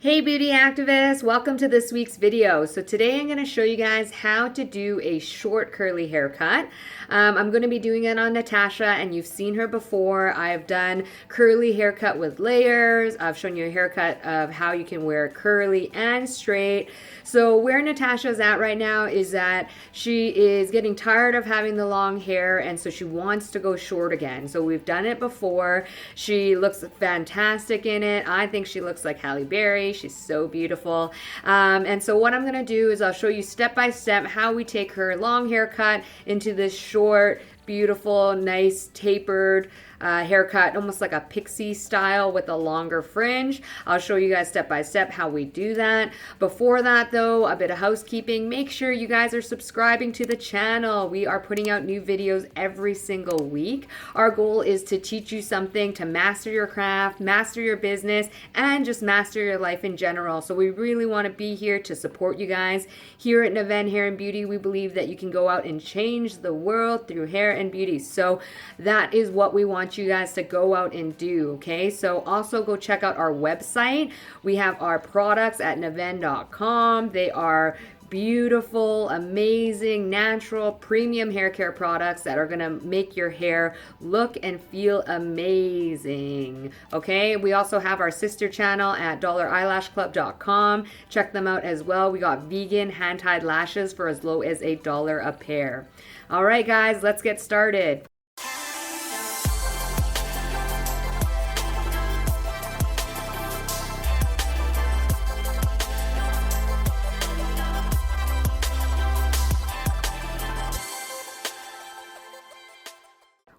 Hey beauty activists, welcome to this week's video. So today I'm going to show you guys how to do a short curly haircut. I'm going to be doing it on Natasha, and you've seen her before. I've done curly haircut with layers. I've shown you a haircut of how you can wear curly and straight. So where Natasha's at right now is that she is getting tired of having the long hair, and so she wants to go short again. So we've done it before. She looks fantastic in it. I think she looks like Halle Berry. She's so beautiful. And so what I'm going to do is I'll show you step by step how we take her long haircut into this short, beautiful, nice tapered haircut, almost like a pixie style with a longer fringe. I'll show you guys step by step how we do that. Before that though, a bit of housekeeping. Make sure you guys are subscribing to the channel. We are putting out new videos every single week. Our goal is to teach you something to master your craft, master your business, and just master your life in general. So we really want to be here to support you guys. Here at nvenn Hair and Beauty, we believe that you can go out and change the world through hair and beauty. So that is what we want you guys to go out and do, okay? So also go check out our website. We have our products at nvenn.com. They are beautiful, amazing, natural, premium hair care products that are gonna make your hair look and feel amazing. Okay, we also have our sister channel at $eyelashclub.com. Check them out as well. We got vegan hand-tied lashes for as low as $1 a pair. All right, guys, let's get started.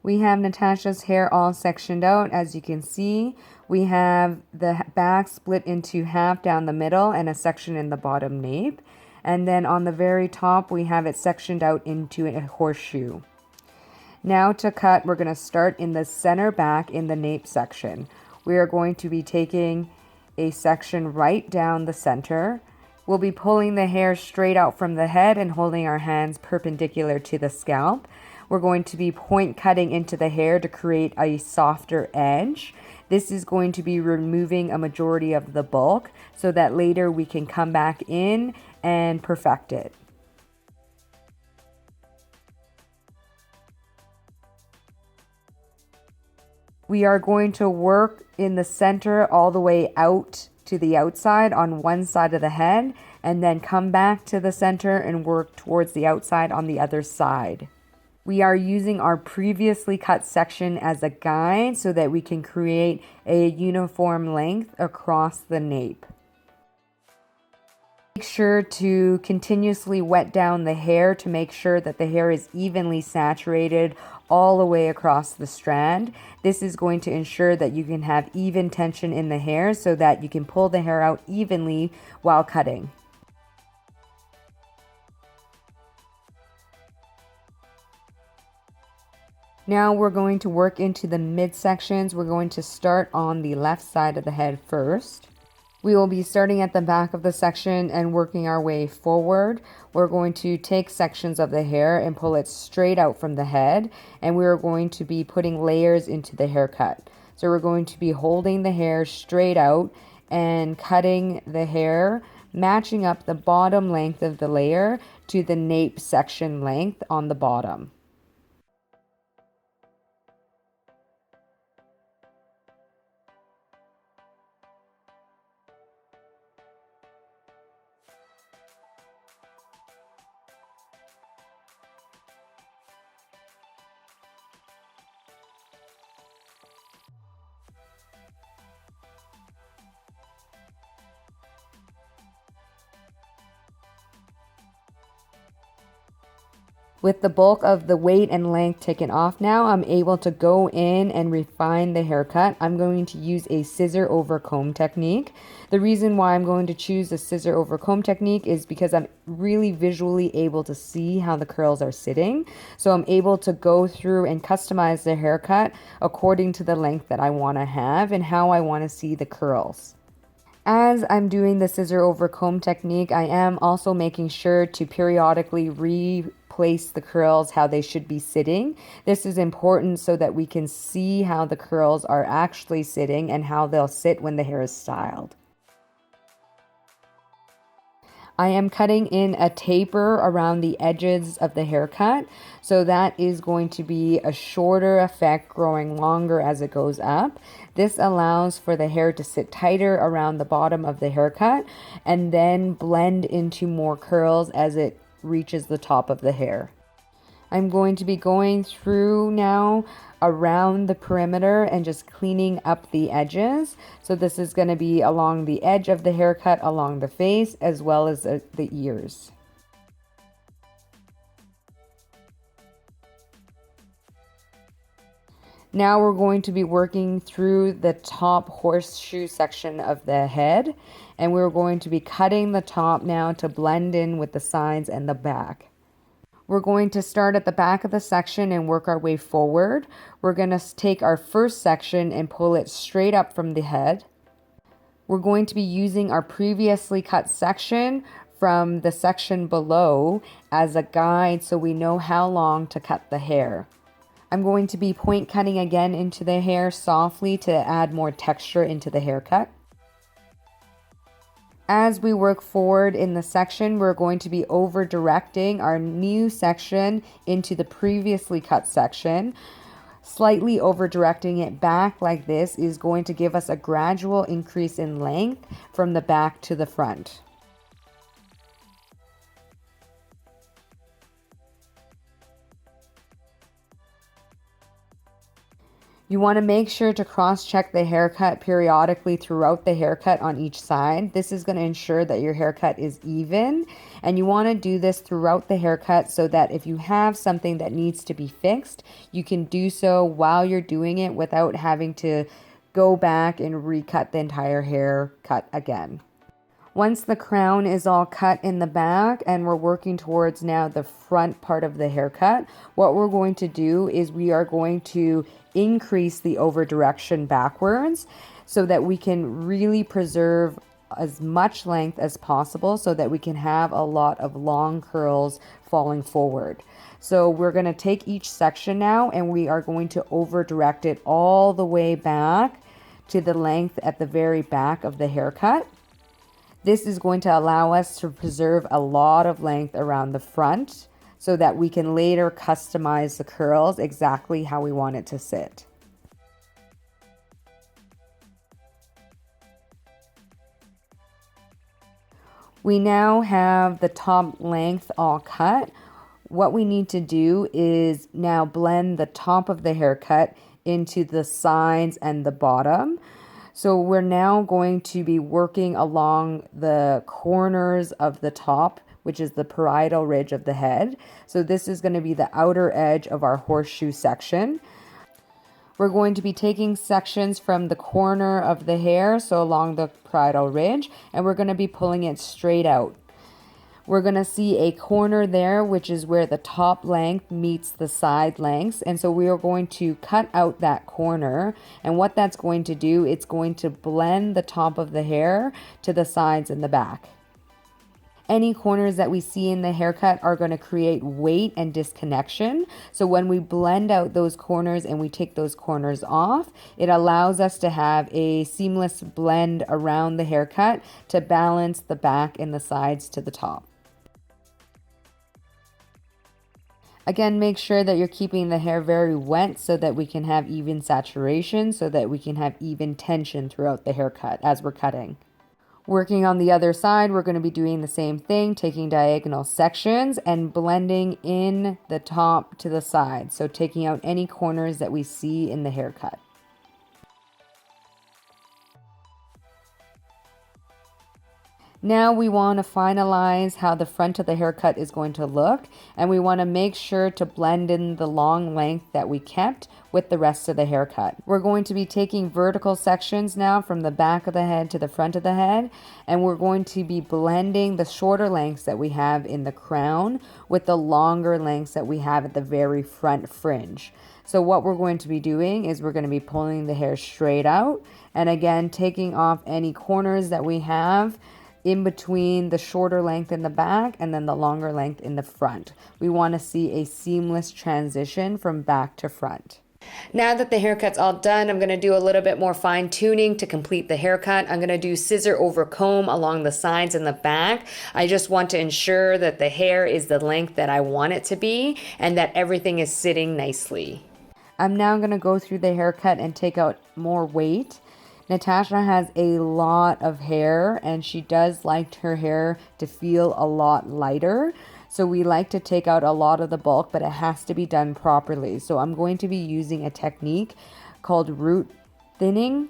We have Natasha's hair all sectioned out. As you can see, we have the back split into half down the middle and a section in the bottom nape. And then on the very top, we have it sectioned out into a horseshoe. Now to cut, we're going to start in the center back in the nape section. We are going to be taking a section right down the center. We'll be pulling the hair straight out from the head and holding our hands perpendicular to the scalp. We're going to be point cutting into the hair to create a softer edge. This is going to be removing a majority of the bulk so that later we can come back in and perfect it. We are going to work in the center all the way out to the outside on one side of the head, and then come back to the center and work towards the outside on the other side. We are using our previously cut section as a guide so that we can create a uniform length across the nape. Make sure to continuously wet down the hair to make sure that the hair is evenly saturated all the way across the strand. This is going to ensure that you can have even tension in the hair so that you can pull the hair out evenly while cutting. Now we're going to work into the midsections. We're going to start on the left side of the head first. We will be starting at the back of the section and working our way forward. We're going to take sections of the hair and pull it straight out from the head, and we're going to be putting layers into the haircut. So we're going to be holding the hair straight out and cutting the hair, matching up the bottom length of the layer to the nape section length on the bottom. With the bulk of the weight and length taken off now, I'm able to go in and refine the haircut. I'm going to use a scissor over comb technique. The reason why I'm going to choose the scissor over comb technique is because I'm really visually able to see how the curls are sitting. So I'm able to go through and customize the haircut according to the length that I want to have and how I want to see the curls. As I'm doing the scissor over comb technique, I am also making sure to periodically replace the curls how they should be sitting. This is important so that we can see how the curls are actually sitting and how they'll sit when the hair is styled. I am cutting in a taper around the edges of the haircut. So that is going to be a shorter effect, growing longer as it goes up. This allows for the hair to sit tighter around the bottom of the haircut and then blend into more curls as it reaches the top of the hair. I'm going to be going through now around the perimeter and just cleaning up the edges. So this is going to be along the edge of the haircut, along the face, as well as the ears. Now we're going to be working through the top horseshoe section of the head, and we're going to be cutting the top now to blend in with the sides and the back. We're going to start at the back of the section and work our way forward. We're going to take our first section and pull it straight up from the head. We're going to be using our previously cut section from the section below as a guide so we know how long to cut the hair. I'm going to be point cutting again into the hair softly to add more texture into the haircut. As we work forward in the section, we're going to be over directing our new section into the previously cut section. Slightly over directing it back like this is going to give us a gradual increase in length from the back to the front. You want to make sure to cross-check the haircut periodically throughout the haircut on each side. This is going to ensure that your haircut is even, and you want to do this throughout the haircut so that if you have something that needs to be fixed, you can do so while you're doing it without having to go back and recut the entire haircut again. Once the crown is all cut in the back and we're working towards now the front part of the haircut, what we're going to do is we are going to increase the over direction backwards so that we can really preserve as much length as possible so that we can have a lot of long curls falling forward. So we're going to take each section now and we are going to over direct it all the way back to the length at the very back of the haircut. This is going to allow us to preserve a lot of length around the front so that we can later customize the curls exactly how we want it to sit. We now have the top length all cut. What we need to do is now blend the top of the haircut into the sides and the bottom. So we're now going to be working along the corners of the top, which is the parietal ridge of the head. So this is going to be the outer edge of our horseshoe section. We're going to be taking sections from the corner of the hair, so along the parietal ridge, and we're going to be pulling it straight out. We're going to see a corner there, which is where the top length meets the side lengths. And so we are going to cut out that corner. And what that's going to do, it's going to blend the top of the hair to the sides and the back. Any corners that we see in the haircut are going to create weight and disconnection. So when we blend out those corners and we take those corners off, it allows us to have a seamless blend around the haircut to balance the back and the sides to the top. Again, make sure that you're keeping the hair very wet so that we can have even saturation, so that we can have even tension throughout the haircut as we're cutting. Working on the other side, we're going to be doing the same thing, taking diagonal sections and blending in the top to the side. So taking out any corners that we see in the haircut. Now we want to finalize how the front of the haircut is going to look, and we want to make sure to blend in the long length that we kept with the rest of the haircut. We're going to be taking vertical sections now from the back of the head to the front of the head, and we're going to be blending the shorter lengths that we have in the crown with the longer lengths that we have at the very front fringe. So what we're going to be doing is we're going to be pulling the hair straight out, and again taking off any corners that we have in between the shorter length in the back and then the longer length in the front. We want to see a seamless transition from back to front. Now that the haircut's all done, I'm going to do a little bit more fine tuning to complete the haircut. I'm going to do scissor over comb along the sides and the back. I just want to ensure that the hair is the length that I want it to be and that everything is sitting nicely. I'm now going to go through the haircut and take out more weight. Natasha has a lot of hair and she does like her hair to feel a lot lighter. So we like to take out a lot of the bulk, but it has to be done properly. So I'm going to be using a technique called root thinning.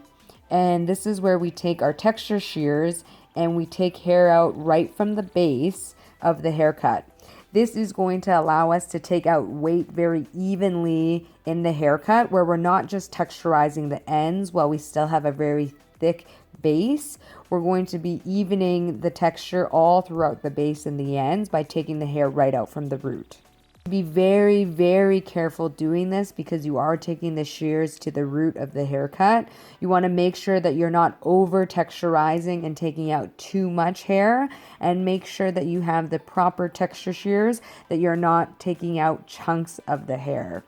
And this is where we take our texture shears and we take hair out right from the base of the haircut. This is going to allow us to take out weight very evenly in the haircut, where we're not just texturizing the ends while we still have a very thick base. We're going to be evening the texture all throughout the base and the ends by taking the hair right out from the root. Be very, very careful doing this because you are taking the shears to the root of the haircut. You want to make sure that you're not over texturizing and taking out too much hair, and make sure that you have the proper texture shears, that you're not taking out chunks of the hair.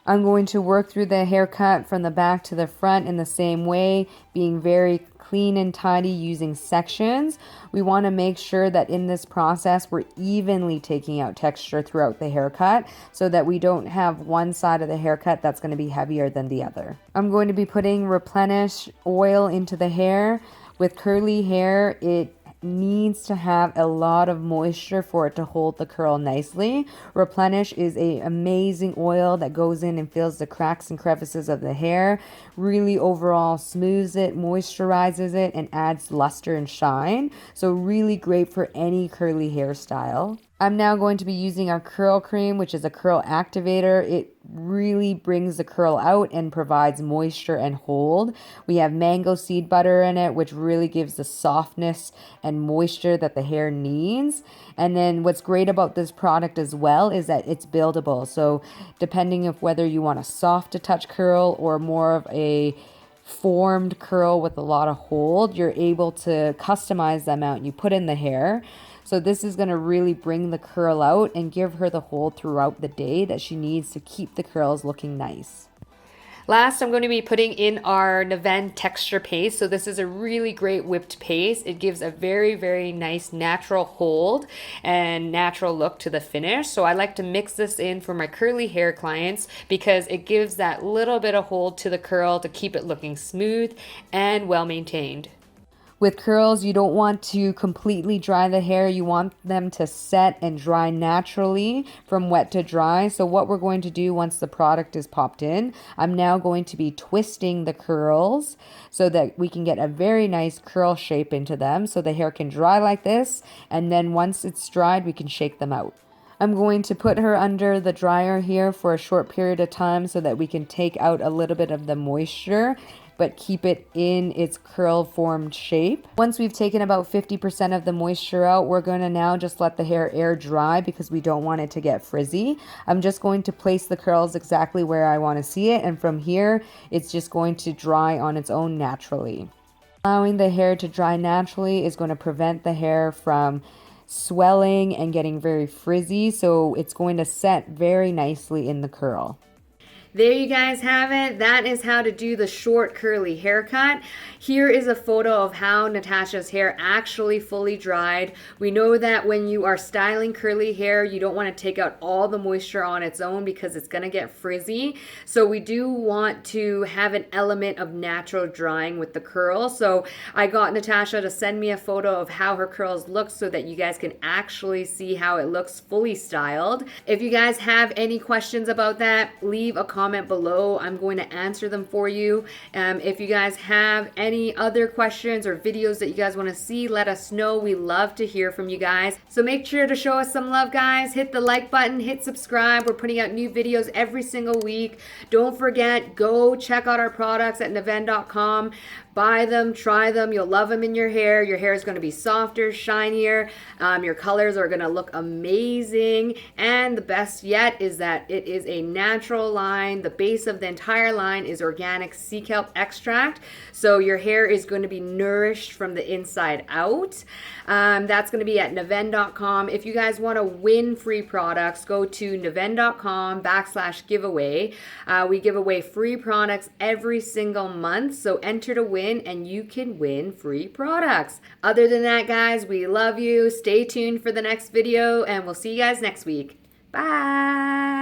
I'm going to work through the haircut from the back to the front in the same way, being very clean and tidy using sections. We want to make sure that in this process we're evenly taking out texture throughout the haircut so that we don't have one side of the haircut that's going to be heavier than the other. I'm going to be putting replenish oil into the hair. With curly hair, it needs to have a lot of moisture for it to hold the curl nicely. Replenish is an amazing oil that goes in and fills the cracks and crevices of the hair, really overall smooths it, moisturizes it, and adds luster and shine. So really great for any curly hairstyle. I'm now going to be using our curl cream, which is a curl activator. It really brings the curl out and provides moisture and hold. We have mango seed butter in it, which really gives the softness and moisture that the hair needs. And then what's great about this product as well is that it's buildable. So depending on whether you want a soft to touch curl or more of a formed curl with a lot of hold, you're able to customize the amount you put in the hair. So this is going to really bring the curl out and give her the hold throughout the day that she needs to keep the curls looking nice. Last, I'm going to be putting in our nvenn texture paste. So this is a really great whipped paste. It gives a very, very nice natural hold and natural look to the finish. So I like to mix this in for my curly hair clients because it gives that little bit of hold to the curl to keep it looking smooth and well maintained. With curls, you don't want to completely dry the hair. You want them to set and dry naturally from wet to dry. So what we're going to do once the product is popped in, I'm now going to be twisting the curls so that we can get a very nice curl shape into them so the hair can dry like this. And then once it's dried, we can shake them out. I'm going to put her under the dryer here for a short period of time so that we can take out a little bit of the moisture but keep it in its curl formed shape. Once we've taken about 50% of the moisture out, we're going to now just let the hair air dry because we don't want it to get frizzy. I'm just going to place the curls exactly where I want to see it, and from here it's just going to dry on its own naturally. Allowing the hair to dry naturally is going to prevent the hair from swelling and getting very frizzy, so it's going to set very nicely in the curl. There you guys have it. That is how to do the short curly haircut. Here is a photo of how Natasha's hair actually fully dried. We know that when you are styling curly hair, you don't want to take out all the moisture on its own because it's going to get frizzy. So we do want to have an element of natural drying with the curls. So I got Natasha to send me a photo of how her curls look so that you guys can actually see how it looks fully styled. If you guys have any questions about that, leave a comment below. I'm going to answer them for you. If you guys have any other questions or videos that you guys want to see, let us know. We love to hear from you guys. So make sure to show us some love, guys. Hit the like button, hit subscribe. We're putting out new videos every single week. Don't forget, go check out our products at nvenn.com. Buy them, try them. You'll love them in your hair. Your hair is going to be softer, shinier. Your colors are going to look amazing. And the best yet is that it is a natural line. The base of the entire line is organic sea kelp extract. So your hair is going to be nourished from the inside out. That's going to be at nvenn.com. If you guys want to win free products, go to nvenn.com/giveaway. We give away free products every single month. So enter to win and you can win free products. Other than that, guys, we love you. Stay tuned for the next video and we'll see you guys next week. Bye.